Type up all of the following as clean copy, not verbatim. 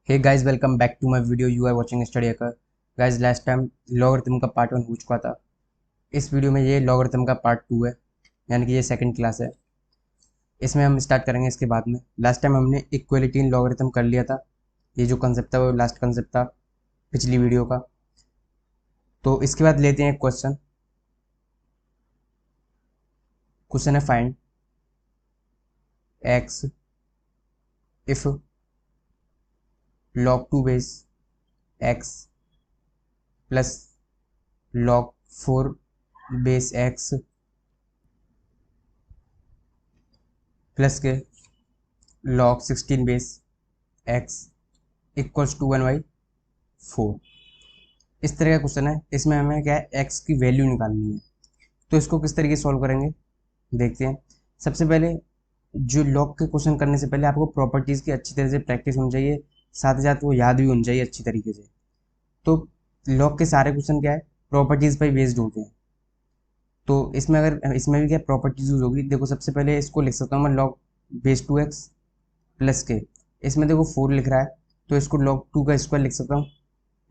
Hey guys, welcome back to my video. You are watching study hacker. Guys, last time logarithm का part 1 हो चुका था। इस video में ये लॉगरिथम का पार्ट 2 है, यानी कि ये सेकंड क्लास है। इसमें हम स्टार्ट करेंगे इसके बाद में। लास्ट टाइम हमने इक्वलिटी इन लॉगरिथम कर लिया था। ये जो कंसेप्ट था वो लास्ट कंसेप्ट था पिछली वीडियो का। तो इसके बाद लेते हैं एक क्वेश्चन। क्वेश्चन है find x if log 2 base x plus log 4 base x plus के log 16 base x equals to 1/4। इस तरह का क्वेश्चन है। इसमें हमें क्या है, एक्स की वैल्यू निकालनी है। तो इसको किस तरीके से सॉल्व करेंगे देखते हैं। सबसे पहले जो लॉग के क्वेश्चन करने से पहले आपको प्रॉपर्टीज़ की अच्छी तरह से प्रैक्टिस होनी चाहिए, साथ ही साथ वो याद भी होनी चाहिए अच्छी तरीके से। तो लॉग के सारे क्वेश्चन क्या है, प्रॉपर्टीज़ पर बेस्ड होते हैं। तो इसमें अगर इसमें भी क्या प्रॉपर्टीज यूज होगी, देखो सबसे पहले इसको लिख सकता हूँ मैं log बेस 2x प्लस के। इसमें देखो 4 लिख रहा है, तो इसको log 2 का स्क्वायर लिख सकता हूँ,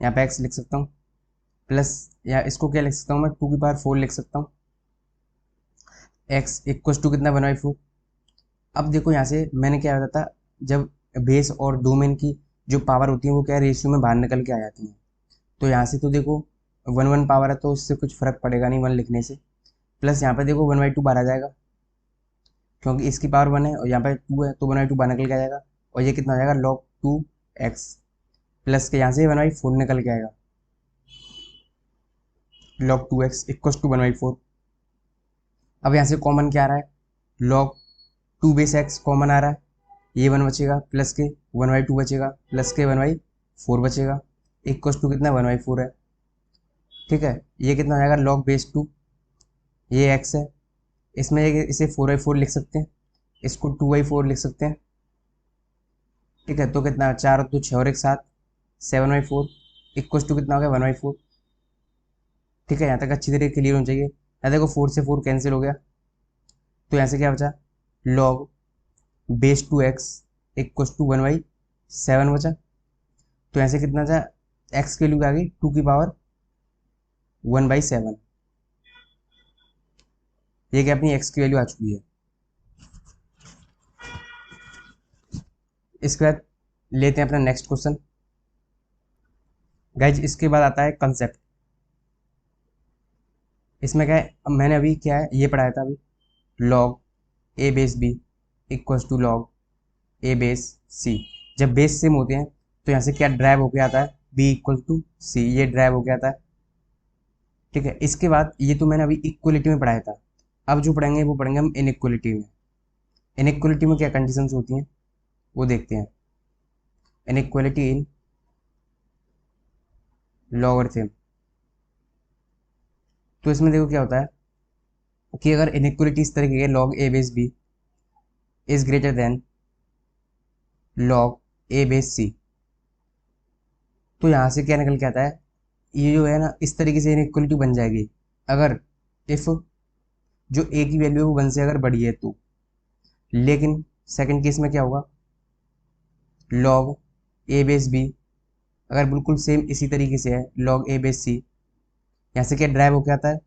यहाँ पे x लिख सकता हूँ, प्लस या इसको क्या लिख सकता हूँ मैं 2 की पावर 4 लिख सकता हूँ। x इक्वल्स टू कितना 1/4। अब देखो यहाँ से मैंने क्या बताया था, जब बेस और डोमेन की जो पावर होती है वो क्या रेशियो में बाहर निकल के आ जाती है। तो यहाँ से तो देखो 1 पावर है, तो इससे कुछ फर्क पड़ेगा नहीं 1 लिखने से। प्लस यहाँ पे देखो 1/2 बाहर आ जाएगा, क्योंकि इसकी पावर 1 है और यहाँ पे 2 है, तो 1/2 बाहर निकल के आ जाएगा। और ये कितना हो जाएगा log 2x प्लस के यहाँ से 1/4 निकल के आएगा। log 2x equals to 1/4। अब यहाँ से कॉमन क्या आ रहा है, log 2 बेस एक्स कॉमन आ रहा है, ये 1 बचेगा प्लस के 1/2 बचेगा प्लस के 1/4 बचेगा, इक्वल्स टू कितना 1/4 है। ठीक है, ये कितना हो जाएगा log बेस 2, ये x है, इसमें इसे 4/4 लिख सकते हैं, इसको 2/4 लिख सकते हैं। ठीक है, तो कितना 4 और 2 6 और 1 7, 7/4 इक्वल्स टू कितना हो गया 1/4। ठीक है, यहाँ तक अच्छी तरीके क्लियर होनी चाहिए। यहाँ देखो 4 से 4 कैंसिल हो गया, तो यहाँ से क्या बचा log base 2x equals to 1/7 बचा। तो यहाँ से कितना था, x की वैल्यू आ गई 2 की पावर 1/7। ये क्या अपनी x की वैल्यू आ चुकी है। इसके बाद लेते हैं अपना नेक्स्ट क्वेश्चन। गाइज, इसके बाद आता है कंसेप्ट। इसमें क्या है, अब मैंने अभी क्या है ये पढ़ाया था अभी, log a base b equals to log a base c। जब बेस सेम होते हैं तो यहाँ से क्या ड्राइव होके आता है, b इक्वल टू c, ये ड्राइव होके आता है। ठीक है, इसके बाद ये तो मैंने अभी इक्वलिटी में पढ़ाया था। अब जो पढ़ेंगे वो पढ़ेंगे हम इनइक्वलिटी में। इनइक्वलिटी में क्या कंडीशंस होती हैं वो देखते हैं। इनइक्वलिटी इन लॉगरिथम। तो इसमें देखो क्या होता है कि अगर इनइक्वलिटी इस तरह की है, log a base b is greater than log a base c, तो यहाँ से क्या निकल के आता है, ये जो है ना इस तरीके से इनइक्वलिटी बन जाएगी अगर इफ जो a की वैल्यू है वो 1 से अगर बड़ी है तो। लेकिन सेकंड केस में क्या होगा, log a बेस b अगर बिल्कुल सेम इसी तरीके से है log a बेस c, यहाँ से क्या ड्राइव होके आता है,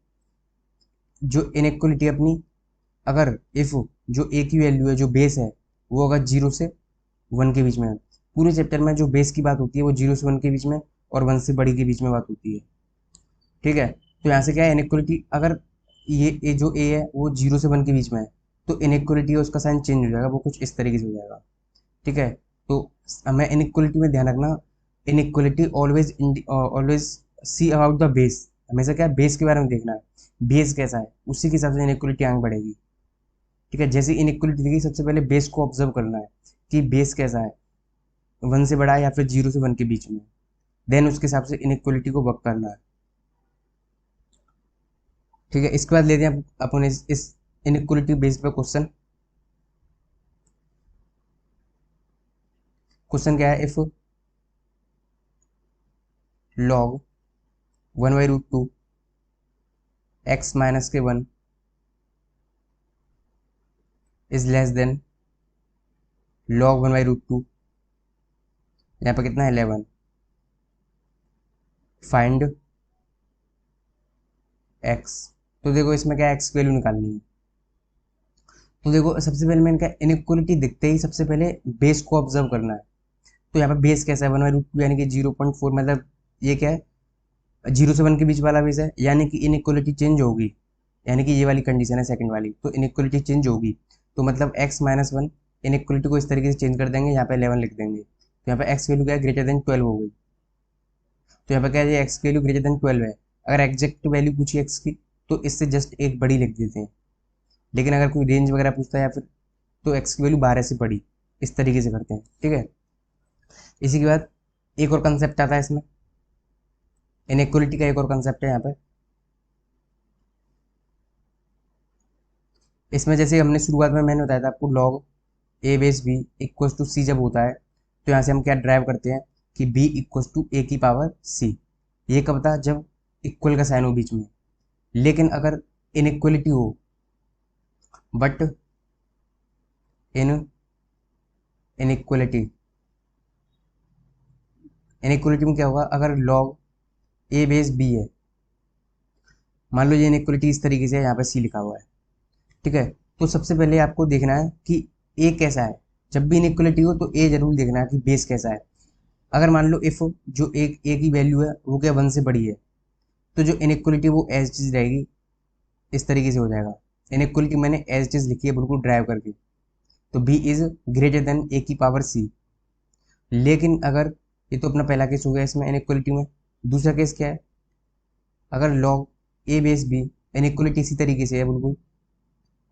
जो इनइक्वलिटी अपनी अगर इफ जो a की वैल्यू है जो बेस है वो अगर 0 से 1 के बीच में है। पूरे चैप्टर में जो बेस की बात होती है वो 0 से 1 के बीच में और 1 से बड़ी के बीच में बात होती है। ठीक है, तो यहाँ से क्या है इनइक्वलिटी, अगर ये जो a है वो 0 से 1 के बीच में है, तो इनइक्वलिटी है उसका साइन चेंज हो जाएगा, वो कुछ इस तरीके से हो जाएगा। ठीक है, तो हमें इनइक्वलिटी में ध्यान रखना, inequality always always see about the base. हमेशा क्या है बेस के बारे में देखना है, बेस कैसा है उसी के हिसाब से इनइक्वलिटी आगे बढ़ेगी। ठीक है, जैसे इनइक्वलिटी देखिए सबसे पहले बेस को ऑब्जर्व करना है कि बेस कैसा है, 1 से बड़ा है या फिर 0 से 1 के बीच में, देन उसके हिसाब से इनइक्वलिटी को वर्क करना है। ठीक है, इसके बाद लेते हैं अपन इस इनइक्वलिटी बेस पे क्वेश्चन। क्वेश्चन क्या है, इफ log 1/√2 x माइनस के 1 इज लेस देन log 1/√2 यहाँ पे कितना है 11। फाइंड एक्स, तो देखो इसमें क्या एक्स वैल्यू निकालनी है। तो देखो सबसे पहले मैंने कहा इनइक्वालिटी दिखते ही सबसे पहले बेस को ऑब्जर्व करना है। तो यहाँ पे बेस कैसा है 1/√2 यानी कि 0.4, मतलब ये क्या है 0 से 1 के बीच वाला बेस है, यानी कि इनइक्वालिटी चेंज होगी, यानी कि ये वाली कंडीशन है सेकंड वाली, तो इनइक्वालिटी चेंज होगी। तो मतलब x-1 इनइक्वालिटी को इस तरीके से चेंज कर देंगे, यहाँ पे 11 लिख देंगे। तो यहाँ पे x वैल्यू क्या है ग्रेटर देन 12 हो गई। तो यहाँ पे क्या है x वैल्यू ग्रेटर देन 12 है। अगर एग्जैक्ट वैल्यू पूछी x की तो इससे जस्ट एक बड़ी लिख देते हैं, लेकिन अगर कोई रेंज वगैरह पूछता है या फिर तो x की वैल्यू 12 से बड़ी, इस तरीके से करते हैं, ठीक है। इसी के बाद एक और कंसेप्ट आता है इसमें, इनइक्वालिटी का एक और कंसेप्ट है यहाँ पे। इसमें जैसे हमने शुरुआत में मैंने बताया था आपको log a base b equals to c जब होता है, तो यहाँ से हम क्या ड्राइव करते हैं कि b इक्वल्स टू ए की पावर c। ये कब था, जब इक्वल का साइन हो बीच में। लेकिन अगर इनइक्वलिटी हो बट इन इनइक्वलिटी इनइक्वलिटी में क्या होगा, अगर लॉग ए बेस बी है, मान लो ये इनइक्वलिटी इस तरीके से है, यहाँ पे सी लिखा हुआ है, ठीक है। तो सबसे पहले आपको देखना है कि ए कैसा है। जब भी इनइक्वलिटी हो तो ए जरूर देखना है कि बेस कैसा है। अगर मान लो इफ जो एक ए की वैल्यू है वो क्या 1 से बड़ी है, तो जो इनइक्वलिटी वो एज चीज रहेगी, इस तरीके से हो जाएगा। इनइक्वलिटी मैंने एज चीज लिखी है बिल्कुल ड्राइव करके, तो बी इज ग्रेटर देन ए की पावर सी। लेकिन अगर ये तो अपना पहला केस हो गया इसमें इनइक्वलिटी में। दूसरा केस क्या है, अगर log a base B inequality इसी तरीके से है बिल्कुल,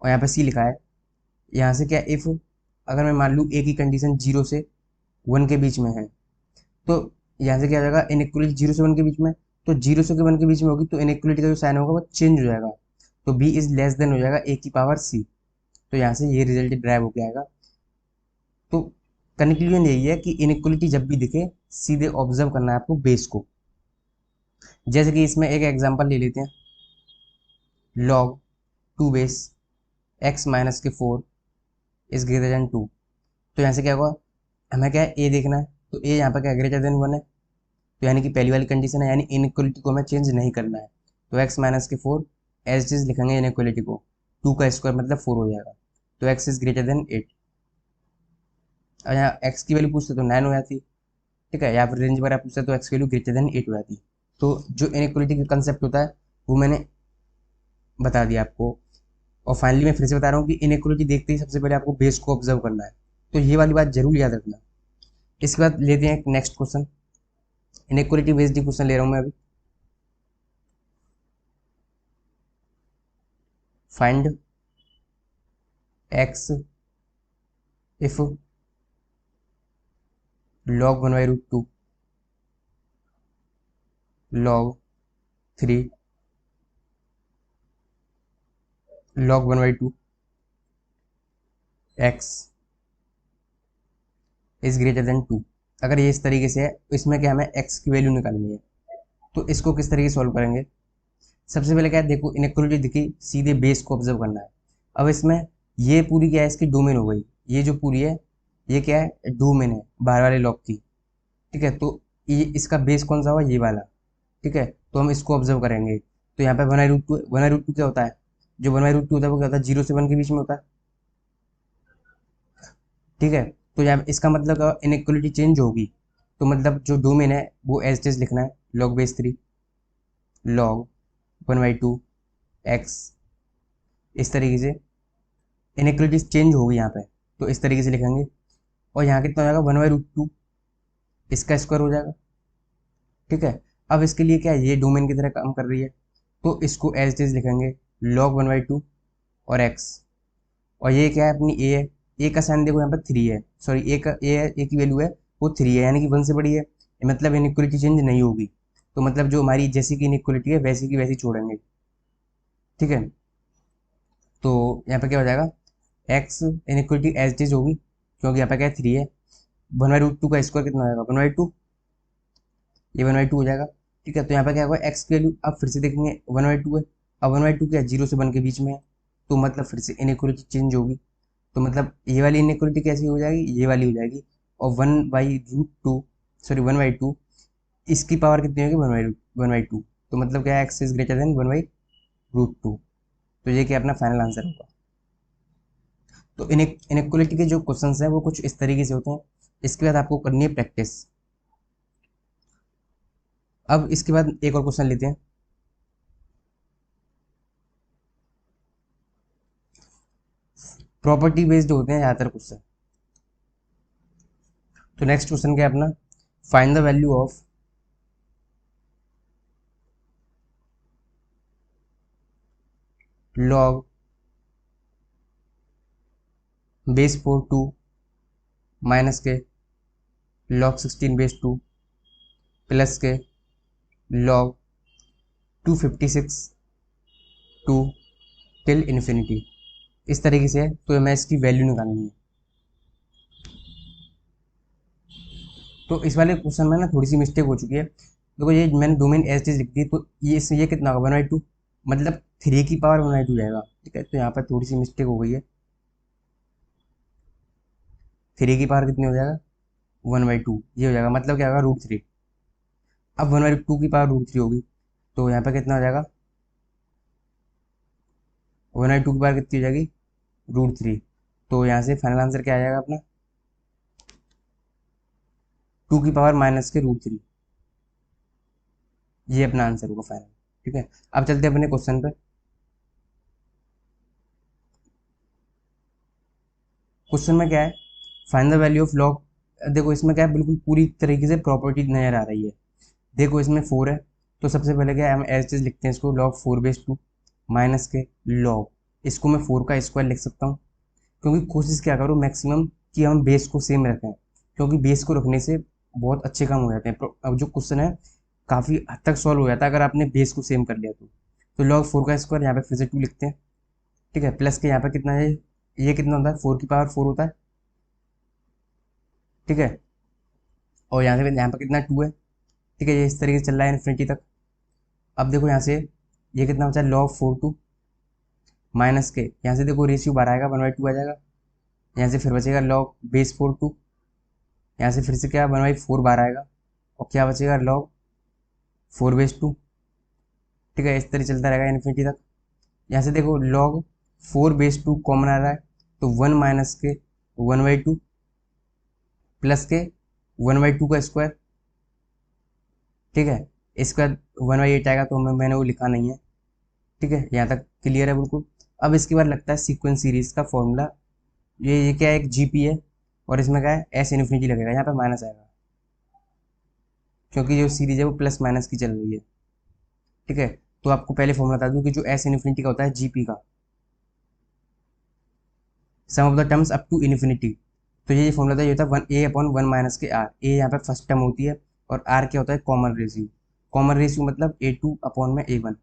और यहाँ पे सी लिखा है, यहाँ से क्या इफ अगर मैं मान लूँ ए की कंडीशन 0 से 1 के बीच में है, तो यहाँ से क्या हो जाएगा इनइक्वलिटी 0 से 1 के बीच में, तो 0 से 1 के बीच में होगी तो इनइक्वलिटी का जो साइन होगा वो चेंज हो जाएगा, तो बी इज लेस देन हो जाएगा ए की पावर सी। तो यहाँ से ये रिजल्ट ड्राइव होकर आएगा। तो कंक्लूजन यही है कि इनइक्वलिटी जब भी दिखे सीधे ऑब्जर्व करना है आपको बेस को। जैसे कि इसमें एक एग्जांपल ले लेते हैं, log 2 base x-4 is greater than 2। तो यहाँ से क्या होगा, हमें क्या है ए देखना है, तो ए यहाँ पर क्या ग्रेटर देन 1 है, तो यानी कि पहली वाली कंडीशन है, यानी इनइक्वलिटी को हमें चेंज नहीं करना है। तो x-4 एज इज लिखेंगे इनइक्वलिटी को, 2 का स्क्वायर मतलब 4 हो जाएगा, तो x इज ग्रेटर देन 8। और यहाँ x की वैल्यू पूछते तो 9 हो जाती, ठीक है, या फिर रेंज वगैरह पूछते तो x वैल्यू ग्रेटर देन 8 हो जाती। तो जो इनइक्वलिटी का कंसेप्ट होता है वो मैंने बता दिया आपको। और फाइनली मैं फिर से बता रहा हूँ कि इनइक्वलिटी देखते ही सबसे पहले आपको बेस को ऑब्जर्व करना है, तो ये वाली बात जरूर याद रखना। इसके बाद लेते हैं एक next question, inequality based question ले रहा हूँ मैं अभी। Find x if log 1/√2 log 3 log 1/2 x is greater than 2। अगर ये इस तरीके से है तो इसमें क्या हमें x की वैल्यू निकालनी है। तो इसको किस तरीके से सॉल्व करेंगे, सबसे पहले क्या है देखो इनइक्वलिटी दिखी सीधे बेस को ऑब्जर्व करना है। अब इसमें ये पूरी क्या है इसकी डोमेन हो गई, ये जो पूरी है ये क्या है डोमेन है बाहर वाले लॉग की, ठीक है। तो ये इसका बेस कौन सा हुआ ये वाला, ठीक है। तो हम इसको ऑब्जर्व करेंगे। तो यहाँ पे 1/√2 क्या होता है, जो 1/√2 होता है वो क्या होता है 0 से 1 के बीच में होता है, ठीक है। तो यहाँ इसका मतलब इनइक्वलिटी चेंज होगी, तो मतलब जो डोमेन है वो एज इट इज लिखना है log बेस 3 log 1/2 x, इस तरीके से इनइक्वलिटी चेंज होगी यहाँ पे, तो इस तरीके से लिखेंगे। और यहाँ कितना हो जाएगा 1/√2, इसका स्क्वायर हो जाएगा, ठीक है। अब इसके लिए क्या है ये डोमेन की तरह काम कर रही है, तो इसको एज इट इज लिखेंगे log 1/2 और x। और ये क्या है अपनी ए है, ए का साइन देखो यहाँ पर 3 है, सॉरी ए का ए है, ए की वैल्यू है वो 3 है, यानी कि 1 से बड़ी है, मतलब इनइक्वलिटी चेंज नहीं होगी। तो मतलब जो हमारी जैसी की इनइक्वलिटी है वैसी की वैसी छोड़ेंगे, ठीक है। तो यहाँ पे क्या हो जाएगा x inequality as it is होगी, क्योंकि यहाँ पे क्या है 3 है, 1/2 का स्क्वायर कितना हो जाएगा 1/2, ये 1/2 हो जाएगा, ठीक है। तो यहाँ पे क्या होगा एक्स की वैल्यू अब फिर से देखेंगे 1/2 है, अब 1/2 क्या 0 से 1 के बीच में है, तो मतलब फिर से इनइक्वलिटी चेंज होगी। तो मतलब ये वाली इनइक्वलिटी कैसी हो जाएगी, ये वाली हो जाएगी, और 1/√2 सॉरी 1/2, इसकी पावर कितनी होगी 1/2, तो मतलब क्या है एक्स इज ग्रेटर देन 1/√2। तो ये क्या अपना फाइनल आंसर होगा। तो इनइक्वालिटी के जो क्वेश्चंस हैं वो कुछ इस तरीके से होते हैं। इसके बाद आपको करनी है प्रैक्टिस। अब इसके बाद एक और क्वेश्चन लेते हैं। प्रॉपर्टी बेस्ड होते हैं ज़्यादातर क्वेश्चन। तो नेक्स्ट क्वेश्चन क्या है अपना, find the value of log base 4 2 minus के लॉग 16 बेस 2 प्लस के लॉग 256 टू टिल इन्फिनिटी। इस तरीके से है, तो हमें इसकी वैल्यू निकालनी है। तो इस वाले क्वेश्चन में ना थोड़ी सी मिस्टेक हो चुकी है। देखो ये मैंने डोमेन एज चीज लिख दी, तो ये कितना होगा 1/2, मतलब 3 की पावर 1/2 जाएगा। ठीक है, तो यहाँ पर थोड़ी सी मिस्टेक हो गई है। 3 की पावर कितनी हो जाएगा 1/2, ये हो जाएगा, मतलब क्या होगा √3। अब 1/2 की पावर √3 होगी, तो यहाँ पर कितना हो जाएगा 1/2 की पावर कितनी हो जाएगी √3। तो यहाँ से फाइनल आंसर क्या आ जाएगा अपना 2 की पावर माइनस के √3, ये अपना आंसर होगा फाइनल। ठीक है, अब चलते हैं अपने क्वेश्चन पे। क्वेश्चन में क्या है, find the value of log. देखो इसमें क्या है, बिल्कुल पूरी तरीके से प्रॉपर्टी नजर आ रही है। देखो इसमें 4 है, तो सबसे पहले क्या है, हम एज चीज लिखते हैं इसको, लॉग 4/2 माइनस के लॉग, इसको मैं 4 का स्क्वायर लिख सकता हूँ। क्योंकि कोशिश क्या करो मैक्सिमम कि हम बेस को सेम रखें, क्योंकि बेस को रखने से बहुत अच्छे काम हो जाते हैं। अब जो क्वेश्चन है काफ़ी हद तक सॉल्व हो जाता है अगर आपने बेस को सेम कर लिया तो लॉग 4 का स्क्वायर यहाँ पे फिर से 2 लिखते हैं। ठीक है, प्लस के यहाँ पे कितना है, ये कितना होता है 4 की पावर 4 होता है। ठीक है, और यहाँ पे कितना 2 है। ठीक है, ये इस तरीके से चल रहा है इन्फिनिटी तक। अब देखो यहाँ से ये कितना बचा लॉग 4 2 माइनस के, यहाँ से देखो रेशियो बाहर आएगा 1/2 आ जाएगा। यहाँ से फिर बचेगा लॉग बेस 4 2, यहाँ से फिर से क्या 1/4 बाहर आएगा, और क्या बचेगा लॉग 4/2। ठीक है, इस तरह चलता रहेगा इन्फिनिटी तक। यहाँ से देखो लॉग 4/2 कॉमन आ रहा है, तो 1 माइनस के 1/2 प्लस के 1/2 का स्क्वायर। ठीक है, इसके बाद 1/8 आएगा, तो मैंने वो लिखा नहीं है। ठीक है, यहाँ तक क्लियर है बिल्कुल। अब इसके बाद लगता है सीक्वेंस सीरीज का फॉर्मूला। ये क्या है, एक जीपी है, और इसमें क्या है एस इन्फिनिटी लगेगा, यहाँ पे माइनस आएगा, क्योंकि जो सीरीज है वो प्लस माइनस की चल रही है। ठीक है, तो आपको पहले फॉर्मूला बता दूं कि जो एस इन्फिनिटी का होता है जीपी का, sum of the terms up to infinity. तो ये फॉर्मूला था, ये होता है 1a/1 माइनस के आर। ए यहाँ पे फर्स्ट टर्म होती है, और आर क्या होता है कॉमन रेशियो। कॉमन रेशियो मतलब a2/a1,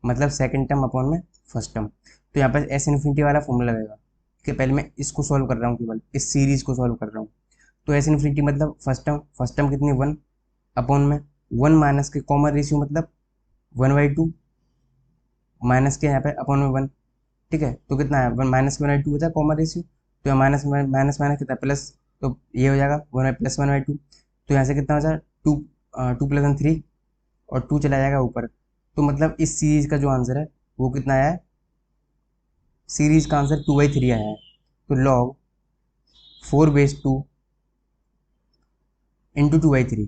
मतलब सेकंड टर्म अपॉन में फर्स्ट टर्म। तो यहाँ पर एस इन्फिनिटी वाला फॉर्मूला लगेगा कि पहले मैं इसको सॉल्व कर रहा हूँ, केवल इस सीरीज को सॉल्व कर रहा हूँ। तो एस इन्फिनिटी मतलब फर्स्ट टर्म कितनी 1 अपॉन में 1 माइनस के कॉमन रेशियो मतलब 1/2 माइनस के यहाँ पे अपॉन में 1। ठीक है, तो कितना है 1 माइनस 1/2 होता है कॉमन रेशियो, तो यहाँ माइनस माइनस माइनस कितना प्लस, तो ये हो जाएगा 1 + 1/2। तो यहाँ से कितना बचा 2, 2 + 1 3, और 2 चला जाएगा ऊपर। तो मतलब इस सीरीज का जो आंसर है वो कितना आया है, सीरीज का आंसर 2/3 आया है। तो लॉग 4/2 इंटू 2/3।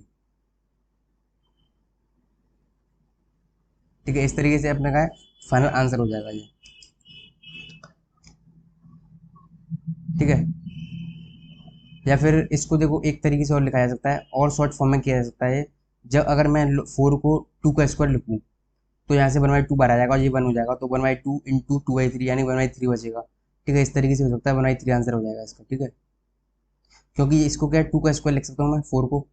ठीक है, इस तरीके से अपने का फाइनल आंसर हो जाएगा ये। ठीक है, या फिर इसको देखो एक तरीके से और लिखा जा सकता है, और शॉर्ट फॉर्म में किया जा सकता है। जब अगर मैं 4 को 2 का स्क्वायर लिखूँ, तो यहाँ से 1/2 बाहर आ जाएगा और ये 1 हो जाएगा, तो 1/2 इंटू 2/3 यानी 1/3 बचेगा। ठीक है, इस तरीके से हो सकता है 1/3 आंसर हो जाएगा इसका। ठीक है, क्योंकि इसको क्या 2 का स्क्वायर लिख सकता हूँ मैं 4 को,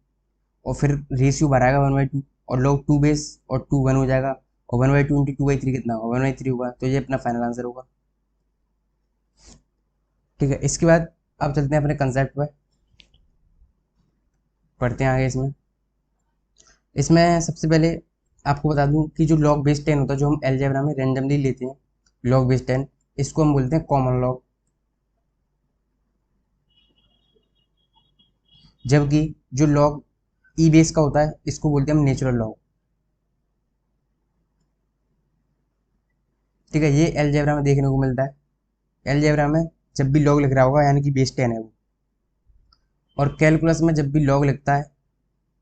और फिर रेशियो बाहर आएगा 1/2, और लॉग 2 बेस और 2 1 हो जाएगा, और 1/2 इंटू 2/3 कितना होगा 1/3 होगा, तो ये अपना फाइनल आंसर होगा। ठीक है, इसके बाद अब चलते हैं अपने कंसेप्ट पर, पढ़ते हैं आगे। इसमें इसमें सबसे पहले आपको बता दूं कि जो लॉग बेस 10 होता है, जो हम अलजेब्रा में रेंडमली लेते हैं, लॉग बेस 10, इसको हम बोलते हैं कॉमन लॉग। जबकि जो लॉग ई बेस का होता है, इसको बोलते हैं हम नेचुरल लॉग। ठीक है, ये अलजेब्रा में देखने को मिलता है। अलजेब्रा में जब भी लॉग लिख रहा होगा यानी कि बेस 10 है वो, और कैलकुलस में जब भी लॉग लिखता है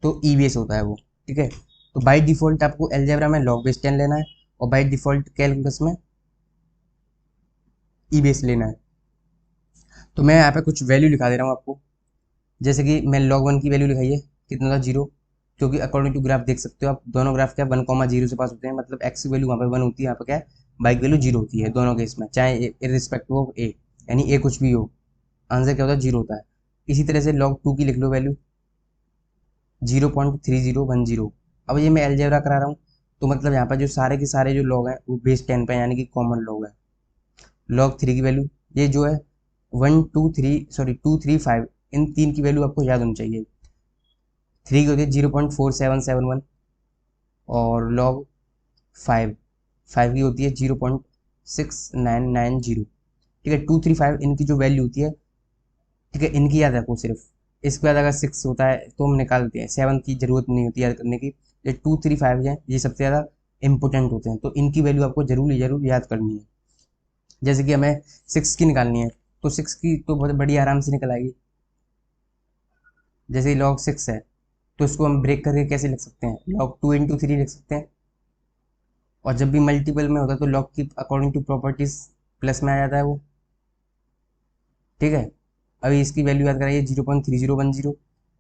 तो ई बेस होता है वो। ठीक है, तो बाय डिफ़ॉल्ट आपको अलजेब्रा में लॉग बेस 10 लेना है, और बाय डिफ़ॉल्ट कैलकुलस में ई बेस लेना है। तो मैं यहाँ पे कुछ वैल्यू लिखा दे रहा हूँ आपको। जैसे कि मैं log 1 की वैल्यू लिखाई है, कितना था 0, क्योंकि अकॉर्डिंग टू ग्राफ देख सकते हो आप, दोनों ग्राफ क्या 1,0 से पास होते हैं, मतलब x की वैल्यू वहाँ पे 1 होती है, यहाँ पे क्या है y की वैल्यू 0 होती है दोनों केस में, चाहे इररिस्पेक्टिव ऑफ a, यानी a कुछ भी हो, आंसर क्या होता है 0 होता है। इसी तरह से log 2 की लिख लो वैल्यू 0.3010। अब ये मैं अलजेब्रा करा रहा हूँ, तो मतलब यहाँ पर जो सारे के सारे जो लॉग हैं वो बेस 10 पे, यानी कि कॉमन लॉग है। log 3 की वैल्यू ये जो है 235, इन तीन की वैल्यू आपको याद होनी चाहिए। 3 की होती है 0.4771, और log 5 की होती है 0.6990। ठीक है, 235 इनकी जो वैल्यू होती है, ठीक है, इनकी याद रखो सिर्फ। इसके बाद अगर 6 होता है तो हम निकाल देते हैं, 7 की जरूरत नहीं होती याद करने की। ये 235 है, ये सबसे ज़्यादा इंपॉर्टेंट होते हैं, तो इनकी वैल्यू आपको जरूर याद करनी है। जैसे कि हमें 6 की निकालनी है, तो 6 की तो बहुत बड़ी आराम से निकल आएगी। जैसे log 6 है, तो इसको हम ब्रेक करके कैसे लिख सकते हैं, log 2 into 3 लिख सकते हैं। और जब भी मल्टीपल में होता है तो log की अकॉर्डिंग टू प्रॉपर्टीज प्लस में आ जाता है वो। ठीक है, अभी इसकी वैल्यू याद कराइए 0.3010,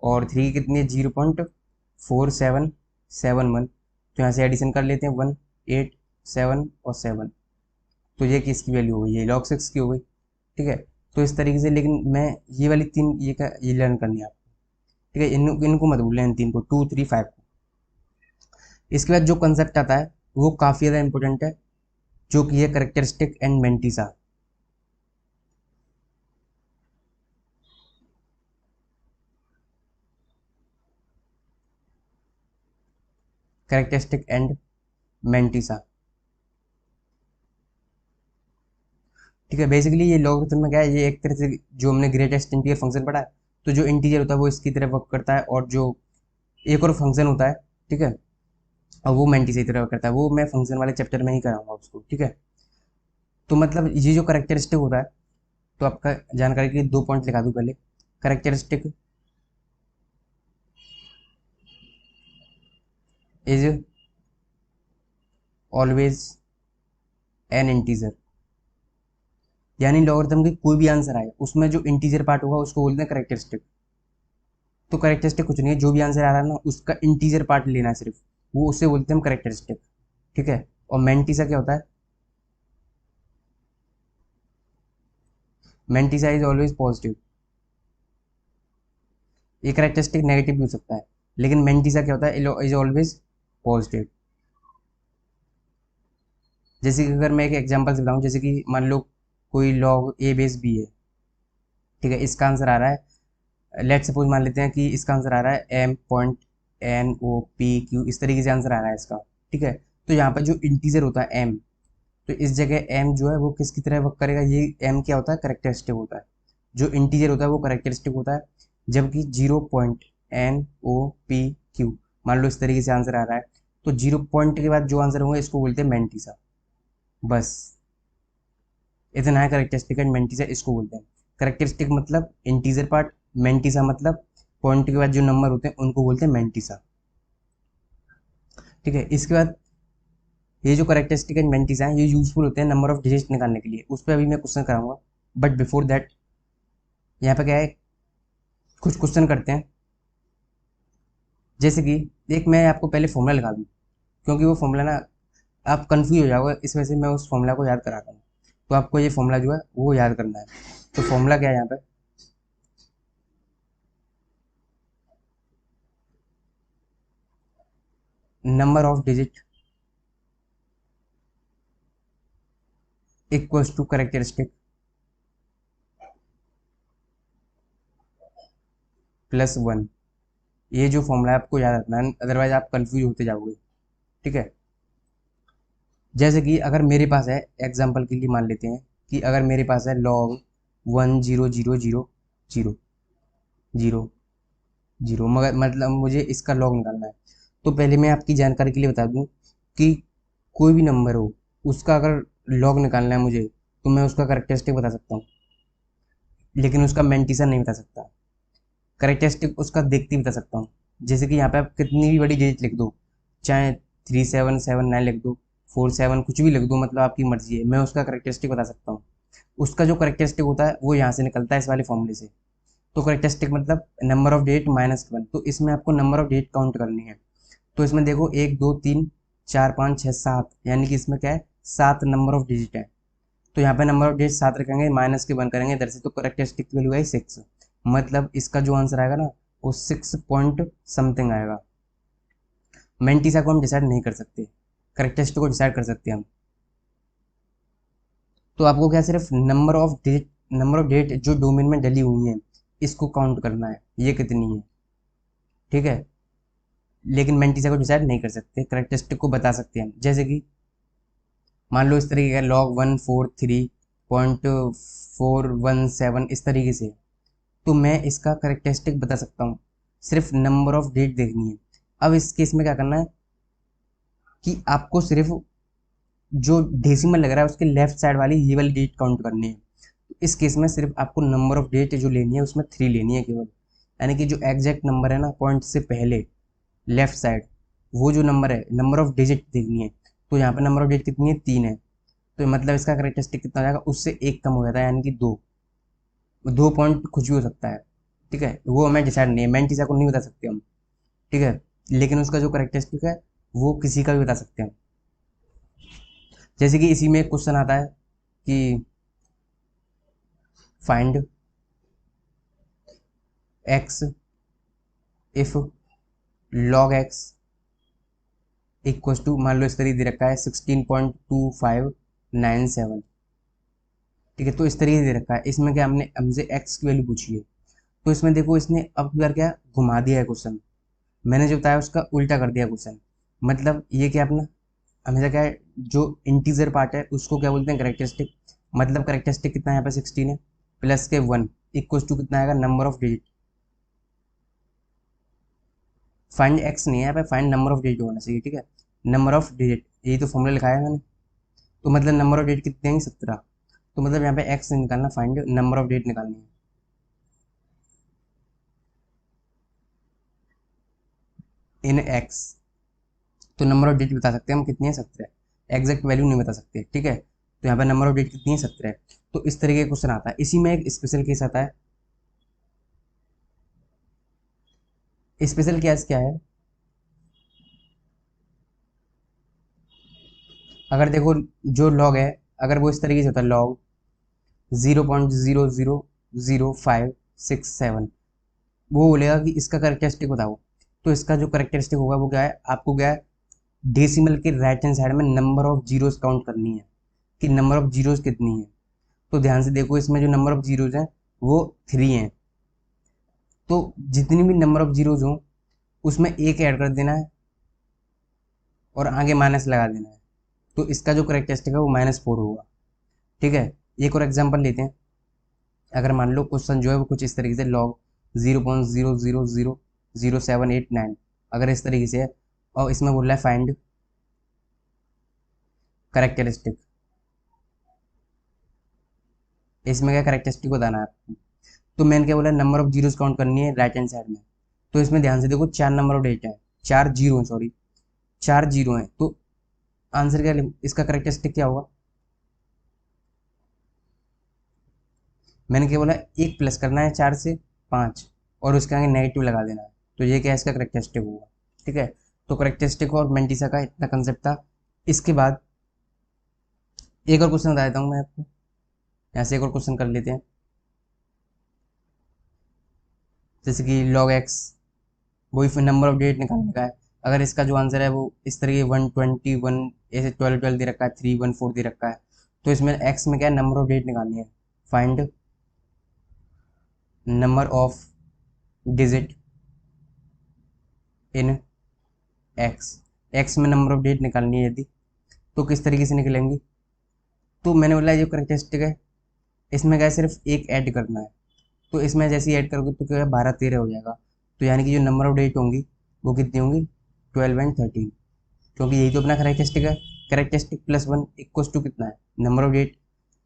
और 3 की कितनी है 0.4771। तो यहाँ से एडिशन कर लेते हैं 1, 8, 7 और 7, तो ये किसकी वैल्यू हो गई, ये log 6 की हो गई। ठीक है, तो इस तरीके से, लेकिन मैं ये वाली तीन ये लर्न करनी है आपको। ठीक है, इनको मत भूलें, इन तीन को 2, 3, 5 को। इसके बाद जो कंसेप्ट आता है वो काफ़ी ज़्यादा इंपॉर्टेंट है, जो कि है characteristic and mantissa. Characteristic and mantissa. ठीक है, बेसिकली ये लॉगरिथम में क्या है, ये एक तरह से जो हमने ग्रेटेस्ट इंटीजर फंक्शन पढ़ा है, तो जो इंटीजर होता है वो इसकी तरह वर्क करता है, और जो एक और फंक्शन होता है, ठीक है, और वो मेंटिसा की तरह वर्क करता है। वो मैं फंक्शन वाले चैप्टर में ही कराऊंगा उसको। ठीक है, तो मतलब ये जो करेक्टरिस्टिक होता है, तो आपका जानकारी के लिए 2 पॉइंट लिखा दूँ पहले। Characteristic is always an integer, यानी लॉगरिथम की कोई भी आंसर आए उसमें जो इंटीजर पार्ट होगा उसको बोलते हैं करेक्टरिस्टिक। तो करेक्टरिस्टिक कुछ नहीं है, जो भी आंसर आ रहा है ना उसका इंटीजर पार्ट लेना है सिर्फ, वो उससे बोलते हैं हम करेक्टरिस्टिक। ठीक है, और मेंटिसा क्या होता है, मेंटिसा इज ऑलवेज पॉजिटिव। ये करेक्टरिस्टिक नेगेटिव भी हो सकता है, लेकिन मेंटिसा क्या होता है, इज ऑलवेज पॉजिटिव। जैसे कि अगर मैं एक एग्जांपल से बताऊं, जैसे कि मान लो कोई लॉग ए बेस बी है। ठीक है, इसका आंसर आ रहा है, लेट सपोज मान लेते हैं कि इसका आंसर आ रहा है M.NOPQ, इस तरीके से आंसर आ रहा है इसका। ठीक है, तो यहाँ पर जो इंटीजर होता है M, तो इस जगह M जो है वो किसकी तरह वर्क करेगा, ये M क्या होता है, करेक्टरिस्टिक होता है। जो इंटीजर होता है वो करेक्टरिस्टिक होता है, जबकि 0.NOPQ मान लो इस तरीके से आंसर आ रहा है, तो 0 पॉइंट के बाद जो आंसर होंगे इसको बोलते हैं मेंटिसा। बस इतना है, करेक्टरिस्टिक एंड मेंटिसा इसको बोलते हैं। करेक्टरिस्टिक मतलब इंटीजर पार्ट, मेंटिसा मतलब पॉइंट के बाद जो नंबर होते हैं उनको बोलते हैं मेंटिसा। ठीक है, इसके बाद ये जो करेक्टरिस्टिक एंड मेंटिसा है ये यूजफुल होते हैं नंबर ऑफ डिजिट निकालने के लिए, उस पर अभी मैं क्वेश्चन कराऊंगा। बट बिफोर दैट यहाँ पे क्या है, कुछ क्वेश्चन करते हैं। जैसे कि एक मैं आपको पहले फॉर्मूला लगा दूँ, क्योंकि वो फॉर्मूला ना आप कंफ्यूज हो जाओगे, इस वजह से मैं उस फॉर्मूला को याद कराता हूँ। तो आपको ये फॉर्मूला जो है वो याद करना है। तो फॉर्मूला क्या है यहाँ पे, number of digit equals to characteristic plus 1। ये जो फॉर्मूला है आपको याद रखना है, अदरवाइज आप कंफ्यूज होते जाओगे। ठीक है, जैसे कि अगर मेरे पास है, एग्जांपल के लिए मान लेते हैं कि अगर मेरे पास है log 1 0 0 0 0 0, जीरो, मगर मतलब मुझे इसका लॉग निकालना है। तो पहले मैं आपकी जानकारी के लिए बता दूं कि कोई भी नंबर हो उसका अगर लॉग निकालना है मुझे, तो मैं उसका करेक्टरिस्टिक बता सकता हूँ, लेकिन उसका मेंटिसा नहीं बता सकता। करेक्टरिस्टिक उसका देखते ही बता सकता हूँ। जैसे कि यहाँ पे आप कितनी भी बड़ी डिजिट लिख दो, चाहे 3779 लिख दो, 47 कुछ भी लिख दो, मतलब आपकी मर्जी है, मैं उसका करेक्टरिस्टिक बता सकता हूँ। उसका जो करेक्टरिस्टिक होता है वो यहाँ से निकलता है, इस वाले फॉर्मूले से। तो करेक्टरिस्टिक मतलब number of digit minus one, तो इसमें आपको नंबर ऑफ डिजिट काउंट करनी है। तो इसमें देखो 1 2 3 4 5 6 7, यानी कि इसमें क्या है, 7 नंबर ऑफ डिजिट है। तो यहाँ पे नंबर ऑफ डिजिट 7 रखेंगे, माइनस के 1 करेंगे इधर से, तो करेक्टरिस्टिक की वैल्यू है 6। मतलब इसका जो आंसर आएगा ना, वो 6 पॉइंट समथिंग आएगा। मेंटिसा को हम डिसाइड नहीं कर सकते, करेक्टरिस्टिक को डिसाइड कर सकते हैं हम। तो आपको क्या, सिर्फ नंबर ऑफ डिजिट जो डोमेन में डली हुई है इसको काउंट करना है, ये कितनी है, ठीक है। लेकिन मेंटिसा को डिसाइड नहीं कर सकते, करेक्टरिस्टिक को बता सकते हैं हम। जैसे कि मान लो इस तरीके का लॉग 143.417 इस तरीके से, तो मैं इसका करेक्टरिस्टिक बता सकता हूँ। सिर्फ नंबर ऑफ डेट देखनी है। अब इस केस में क्या करना है कि आपको सिर्फ जो डेसिमल लग रहा है उसके लेफ्ट साइड वाली ये वाली डेट काउंट करनी है। तो इस केस में सिर्फ आपको नंबर ऑफ डेट जो लेनी है उसमें 3 लेनी है केवल, यानी कि जो एग्जैक्ट नंबर है ना पॉइंट से पहले लेफ्ट साइड, वो जो नंबर है, नंबर ऑफ डिजिट देखनी है। तो यहाँ पे नंबर ऑफ डिजिट कितनी है, 3 है। तो मतलब इसका करेक्टरिस्टिक कितना हो जाएगा, उससे एक कम हो जाता है, यानी कि 2। 2 पॉइंट कुछ भी हो सकता है, ठीक है। वो हमें डिसाइड नहीं है, मेंटिसा को नहीं बता सकते हम, ठीक है। लेकिन उसका जो करेक्टरिस्टिक है वो किसी का भी बता सकते हैं। जैसे कि इसी में एक क्वेश्चन आता है कि find x if log x equal to, मान लो इस तरीके दे रखा है 16.2597, ठीक है। तो इस तरीके से दे रखा है, इसमें क्या हमने हमसे एक्स की वैल्यू पूछी है। तो इसमें देखो इसने अब बार क्या घुमा दिया है क्वेश्चन, मैंने जो बताया उसका उल्टा कर दिया क्वेश्चन। मतलब ये क्या अपना हमेशा क्या है, जो इंटीजर पार्ट है उसको क्या बोलते हैं, करेक्टरिस्टिक। मतलब करेक्टरिस्टिक कितना है यहाँ पे 16 है, प्लस के 1 इक्वल टू कितना आएगा, number of digit. Find x नहीं है यहाँ पे, फाइंड नंबर ऑफ डिजिट होना चाहिए, ठीक है। नंबर ऑफ डिजिट, यही तो फॉर्मूला लिखाया है मैंने। तो मतलब नंबर ऑफ डिजिट कितने हैं, 17। तो मतलब यहाँ पे एक्स निकालना, फाइंड नंबर ऑफ डिजिट निकालनी है इन एक्स। तो नंबर ऑफ डिजिट बता सकते हैं हम कितनी है, 17। एग्जैक्ट वैल्यू नहीं बता सकते, ठीक है। तो यहाँ पे नंबर ऑफ डिजिट कितनी है, 17। तो इस तरीके का क्वेश्चन आता है। इसी में एक स्पेशल केस आता है। स्पेशल केस क्या है, अगर देखो जो लॉग है, अगर वो इस तरीके से होता है, लॉग 0.0000567, वो बोलेगा कि इसका करेक्टरिस्टिक बताओ। तो इसका जो करेक्टरिस्टिक होगा वो क्या है, आपको क्या है, डेसिमल के राइट हैंड साइड में नंबर ऑफ जीरोस काउंट करनी है कि नंबर ऑफ जीरोस कितनी है। तो ध्यान से देखो इसमें जो नंबर ऑफ जीरोस हैं वो 3 हैं। तो जितनी भी नंबर ऑफ जीरोस हो उसमें एक ऐड कर देना है और आगे माइनस लगा देना है। तो इसका जो करेक्टरिस्टिक है वो -4 होगा, ठीक है। एक और एग्जांपल लेते हैं। अगर मान लो क्वेश्चन जो है वो कुछ इस तरीके से, लॉग 0.00000789, अगर इस तरीके से है और इसमें बोल रहा है फाइंड करेक्टरिस्टिक, इसमें क्या करेक्टरिस्टिक बताना है आपको। तो मैंने क्या बोला, नंबर ऑफ जीरोस काउंट करनी है राइट हैंड साइड में। तो इसमें ध्यान से देखो 4 नंबर ऑफ डेटा है, 4 जीरो है, सॉरी 4 जीरो है। तो आंसर क्या, इसका करेक्टरिस्टिक क्या होगा, मैंने क्या बोला, एक प्लस करना है 4 से 5 और उसके आगे नेगेटिव लगा देना है। तो ये क्या इसका करेक्टरिस्टिक होगा, ठीक है। तो करेक्टरिस्टिक और मेंटिसा का इतना कंसेप्ट था। इसके बाद एक और क्वेश्चन बता देता हूँ मैं आपको, यहाँ से एक और क्वेश्चन कर लेते हैं। जैसे कि लॉग एक्स, वही फिर नंबर ऑफ डेट निकालने का है। अगर इसका जो आंसर है वो इस तरीके 121, ऐसे 12 12 दे रखा है, 314 दे रखा है। तो इसमें एक्स में क्या है, नंबर ऑफ डेट निकालनी है। Find number of digit in x. X में नंबर ऑफ डेट निकालनी है यदि, तो किस तरीके से निकलेंगी। तो मैंने बोला जो करेक्टरिस्टिक है इसमें क्या है, सिर्फ एक ऐड करना है। तो इसमें जैसे ही ऐड करोगे तो क्या 12 13 हो जाएगा। तो यानी कि जो नंबर ऑफ डिजिट होंगी वो कितनी होंगी 12 एंड 13, क्योंकि यही तो अपना करेक्टरिस्टिक है। करेक्टरिस्टिक प्लस 1 इक्वल्स टू कितना है नंबर ऑफ डिजिट,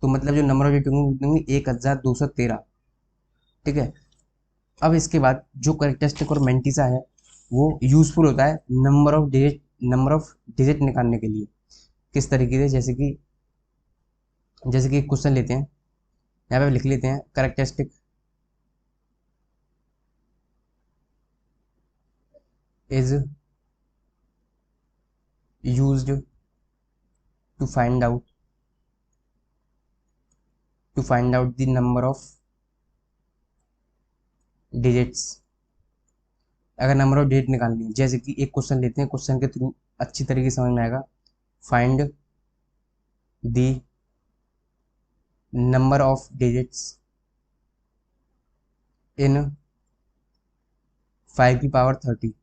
तो मतलब जो नंबर ऑफ डिजिट होंगी 1213। ठीक है, अब इसके बाद जो करेक्टरिस्टिक और मैंटिसा है वो यूजफुल होता है नंबर ऑफ डिजिट निकालने के लिए। किस तरीके से, जैसे कि क्वेश्चन लेते हैं, यहाँ पे लिख लेते हैं characteristic is used to find out the number of digits. अगर नंबर ऑफ डिजिट निकालनी है, जैसे कि एक क्वेश्चन लेते हैं, क्वेश्चन के थ्रू अच्छी तरीके से समझ में आएगा। Find the number of digits in 5 की पावर 30।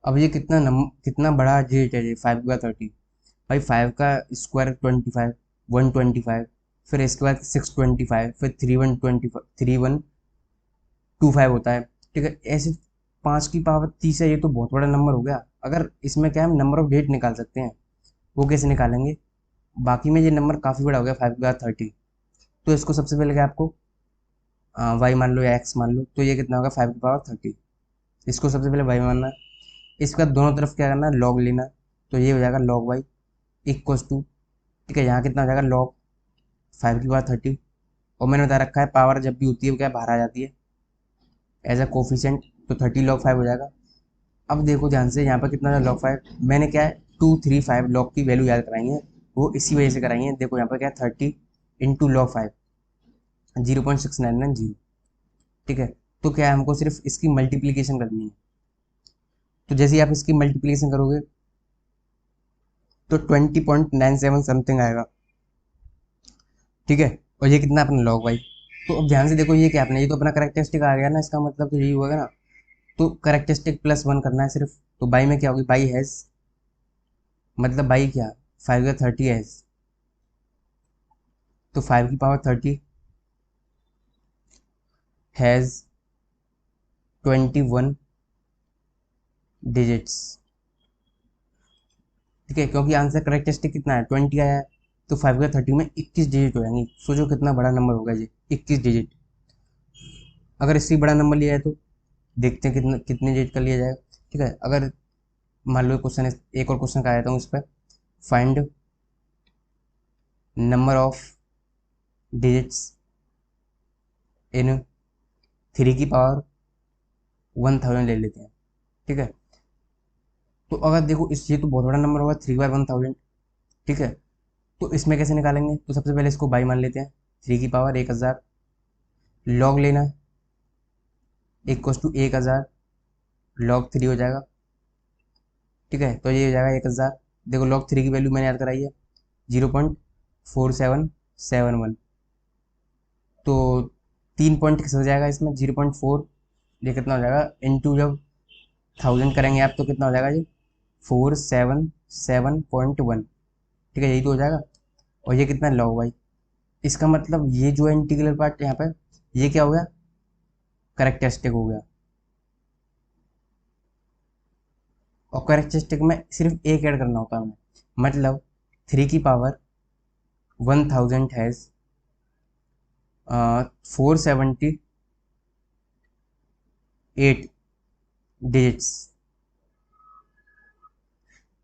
अब ये कितना बड़ा डिजिट है ये 5 की पावर 30। भाई 5 का स्क्वायर 25, 125, फिर इसके बाद 625, फिर 3125 होता है। ठीक है, ऐसे 5 की पावर 30 है, ये तो बहुत बड़ा नंबर हो गया। अगर इसमें क्या हम नंबर ऑफ डिजिट निकाल सकते हैं, वो कैसे निकालेंगे, बाकी में ये नंबर काफ़ी बड़ा हो गया 5 की पावर 30। तो इसको सबसे पहले क्या आपको वाई मान लो या एक्स मान लो, तो ये कितना होगा 5 की पावर 30। इसको सबसे पहले वाई मानना है। इसके बाद दोनों तरफ क्या करना है, लॉग लेना है। तो ये हो जाएगा लॉग वाई इक्वल्स टू, ठीक है, यहाँ कितना हो जाएगा लॉग 5 की पावर 30। और मैंने बता रखा है पावर जब भी होती है वो क्या बाहर आ जाती है एज अ कोफिशिएंट, तो 30 लॉग 5 हो जाएगा। अब देखो ध्यान से, यहाँ पर कितना है लॉग 5, मैंने क्या है 235 लॉग की वैल्यू याद कराई है, वो इसी वजह से कराई है। देखो यहाँ पर क्या है 30 इंटू लॉग 5, 0.6990। ठीक है, तो क्या है हमको सिर्फ इसकी मल्टीप्लीकेशन करनी है। तो जैसे ही आप इसकी मल्टीप्लीकेशन करोगे तो 20.97 समथिंग आएगा। ठीक है, और ये कितना अपना लॉग वाई। तो अब ध्यान से देखो ये क्या अपना, ये तो अपना करेक्टरिस्टिक आ गया ना, इसका मतलब तो यही हुआ ना। तो करेक्टरिस्टिक प्लस 1 करना है सिर्फ, तो बाई में क्या होगी, बाई हैज़, मतलब बाई क्या 5 का 30 हैज़, तो 5 की पावर 30 हैज़ 21 डिजिट्स। ठीक है, क्योंकि आंसर करेक्टरिस्टिक कितना है 20 आया है, तो 5 का 30 में 21 डिजिट हो जाएंगी। सोचो कितना बड़ा नंबर होगा ये 21 डिजिट। अगर इससे बड़ा नंबर लिया है तो देखते हैं कितने डिजिट का लिया जाएगा। ठीक है, अगर मान लो क्वेश्चन, एक और क्वेश्चन का आया था उस पर, find number of digits in 3 की पावर 1000 ले लेते हैं। ठीक है, तो अगर देखो इस ये तो बहुत बड़ा नंबर होगा 3 बार 1000। ठीक है, तो इसमें कैसे निकालेंगे, तो सबसे पहले इसको बाई मान लेते हैं, 3 की पावर 1000, लॉग लेना है इक्वस टू 1000 लॉग 3 हो जाएगा। ठीक है, तो ये हो जाएगा 1000। देखो लॉग 3 की वैल्यू मैंने याद कराई है 0.4771, तो 3 पॉइंट किस हो जाएगा इसमें 0.4, ये कितना हो जाएगा इंटू जब 1000 करेंगे आप तो कितना हो जाएगा जी 477.1। ठीक है, यही तो हो जाएगा। और ये कितना लॉग वाई, इसका मतलब ये जो है इंटीग्रल पार्ट यहाँ पर, ये क्या हो गया करेक्टरिस्टिक हो गया। और करेक्टरिस्टिक में सिर्फ एक ऐड करना होता है हमें, मतलब 3 की पावर 1000 हैज़ 478 डिजिट्स।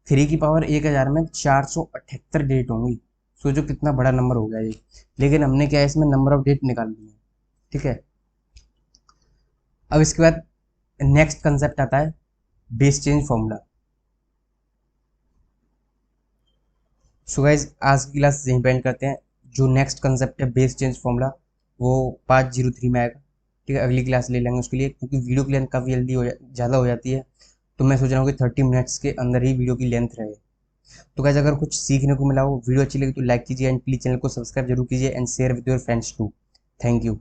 3 की पावर 1000 में 478 डिजिट होंगी। सोचो कितना बड़ा नंबर हो गया ये, लेकिन हमने क्या है इसमें नंबर ऑफ डिजिट निकाल ली है। ठीक है, अब इसके बाद नेक्स्ट कंसेप्ट आता है base change formula. So guys आज की क्लास यहीं पे एंड करते हैं। जो नेक्स्ट कंसेप्ट है बेस चेंज फॉर्मूला वो 503 में आएगा। ठीक है, अगली क्लास ले लेंगे उसके लिए, क्योंकि वीडियो की लेंथ काफ़ी जल्दी ज़्यादा हो जाती है, तो मैं सोच रहा हूँ कि 30 मिनट्स के अंदर ही वीडियो की लेंथ रहे। तो गाइस अगर कुछ सीखने को मिला हो, वीडियो अच्छी लगी तो लाइक कीजिए एंड प्लीज़ चैनल को सब्सक्राइब जरूर कीजिए and share with your friends too. Thank you.